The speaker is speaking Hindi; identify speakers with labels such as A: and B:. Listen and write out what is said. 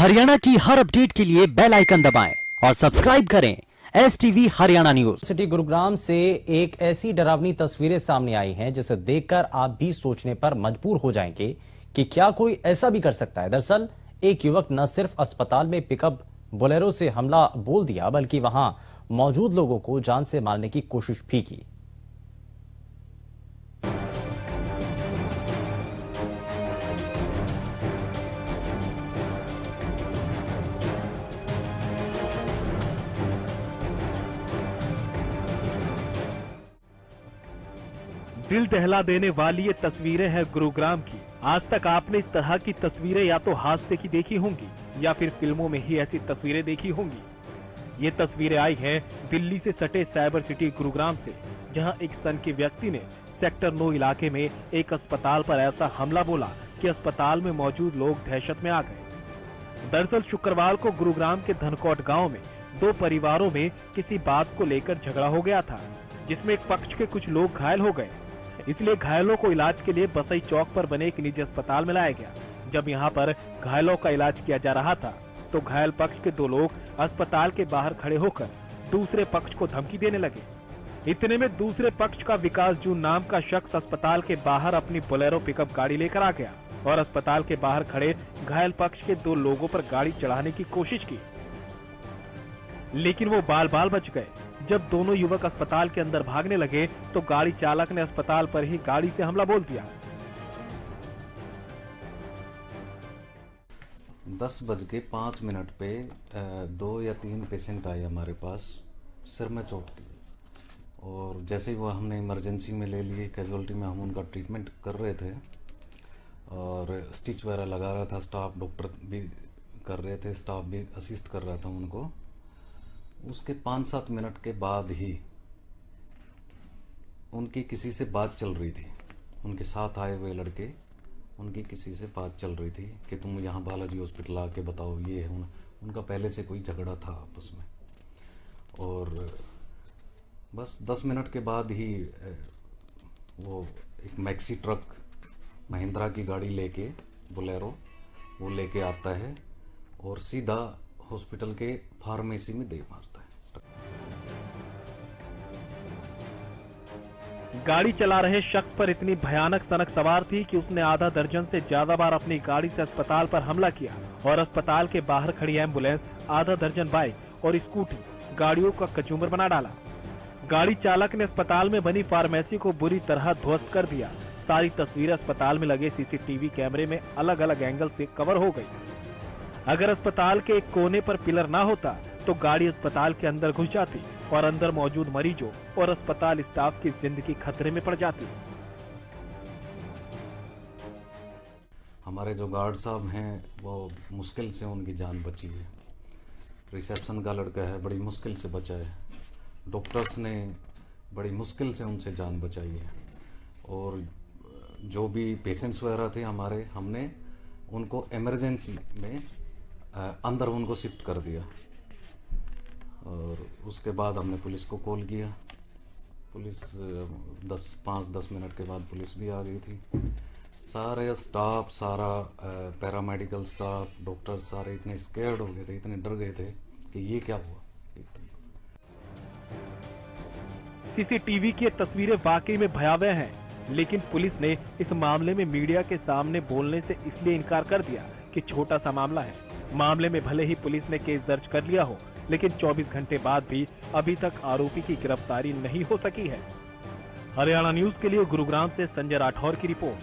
A: हरियाणा की हर अपडेट के लिए बेल आइकन दबाएं और सब्सक्राइब करें STV Haryana news.
B: City Gurugram से एक ऐसी डरावनी तस्वीरें सामने आई हैं जिसे देखकर आप भी सोचने पर मजबूर हो जाएंगे कि क्या कोई ऐसा भी कर सकता है। दरअसल एक युवक न सिर्फ अस्पताल में पिकअप बोलेरो से हमला बोल दिया बल्कि वहां मौजूद लोगों को जान से मारने की कोशिश भी की।
C: दिल दहला देने वाली ये तस्वीरें हैं गुरुग्राम की। आज तक आपने इस तरह की तस्वीरें या तो हादसे की देखी होंगी या फिर फिल्मों में ही ऐसी तस्वीरें देखी होंगी। ये तस्वीरें आई हैं दिल्ली से सटे साइबर सिटी गुरुग्राम से, जहां एक सनकी व्यक्ति ने सेक्टर 9 इलाके में एक अस्पताल पर ऐसा हमला बोला कि अस्पताल में मौजूद लोग दहशत में आ गए। दरअसल शुक्रवार को गुरुग्राम के धनकोट गाँव में दो परिवारों में किसी बात को लेकर झगड़ा हो गया था, जिसमें एक पक्ष के कुछ लोग घायल हो गए। इसलिए घायलों को इलाज के लिए बसई चौक पर बने एक निजी अस्पताल में लाया गया। जब यहां पर घायलों का इलाज किया जा रहा था तो घायल पक्ष के दो लोग अस्पताल के बाहर खड़े होकर दूसरे पक्ष को धमकी देने लगे। इतने में दूसरे पक्ष का विकास जून नाम का शख्स अस्पताल के बाहर अपनी बोलेरो पिकअप गाड़ी लेकर आ गया और अस्पताल के बाहर खड़े घायल पक्ष के दो लोगों पर गाड़ी चढ़ाने की कोशिश की, लेकिन वो बाल बाल बच गए। जब दोनों युवक अस्पताल के अंदर भागने लगे तो गाड़ी चालक ने अस्पताल पर ही गाड़ी से हमला बोल दिया।
D: 10:05 पे 2 या 3 पेशेंट आए हमारे पास सिर में चोट की, और जैसे ही वो हमने इमरजेंसी में ले लिए, कैजुअलिटी में हम उनका ट्रीटमेंट कर रहे थे और स्टिच वगैरह लगा रहा था, स्टाफ डॉक्टर भी कर रहे थे, स्टाफ भी असिस्ट कर रहा था उनको। उसके 5-7 मिनट के बाद ही उनकी किसी से बात चल रही थी, उनके साथ आए हुए लड़के, उनकी किसी से बात चल रही थी कि तुम यहाँ बालाजी हॉस्पिटल आके बताओ। ये है उनका पहले से कोई झगड़ा था आपस में, और बस 10 मिनट के बाद ही वो एक मैक्सी ट्रक महिंद्रा की गाड़ी लेके, बोलेरो, वो लेके आता है और सीधा हॉस्पिटल के फार्मेसी में दे मारता है।
C: गाड़ी चला रहे शख्स पर इतनी भयानक सनक सवार थी कि उसने आधा दर्जन से ज्यादा बार अपनी गाड़ी से अस्पताल पर हमला किया और अस्पताल के बाहर खड़ी एम्बुलेंस, आधा दर्जन बाइक और स्कूटी गाड़ियों का कचूमर बना डाला। गाड़ी चालक ने अस्पताल में बनी फार्मेसी को बुरी तरह ध्वस्त कर दिया। सारी तस्वीरें अस्पताल में लगे CCTV कैमरे में अलग अलग एंगल से कवर हो गई। अगर अस्पताल के एक कोने पर पिलर ना होता तो गाड़ी अस्पताल के अंदर घुस जाती और अंदर मौजूद मरीजों और अस्पताल स्टाफ की जिंदगी खतरे में पड़ जाती।
D: हमारे जो गार्ड साहब हैं वो मुश्किल से उनकी जान बची है। रिसेप्शन का लड़का है, बड़ी मुश्किल से बचा है। डॉक्टर्स ने बड़ी मुश्किल से उनसे जान बचाई है, और जो भी पेशेंट्स वगैरह थे हमारे, हमने उनको इमरजेंसी में अंदर उनको शिफ्ट कर दिया, और उसके बाद हमने पुलिस को कॉल किया। पुलिस 5-10 मिनट के बाद पुलिस भी आ गई थी। सारे स्टाफ, सारा पैरामेडिकल स्टाफ, डॉक्टर सारे इतने स्केर्ड हो गए थे, इतने डर गए थे कि ये क्या हुआ।
C: CCTV की तस्वीरें वाकई में भयावह हैं, लेकिन पुलिस ने इस मामले में मीडिया के सामने बोलने से इसलिए इनकार कर दिया कि छोटा सा मामला है। मामले में भले ही पुलिस ने केस दर्ज कर लिया हो, लेकिन 24 घंटे बाद भी अभी तक आरोपी की गिरफ्तारी नहीं हो सकी है। हरियाणा न्यूज के लिए गुरुग्राम से संजय राठौर की रिपोर्ट।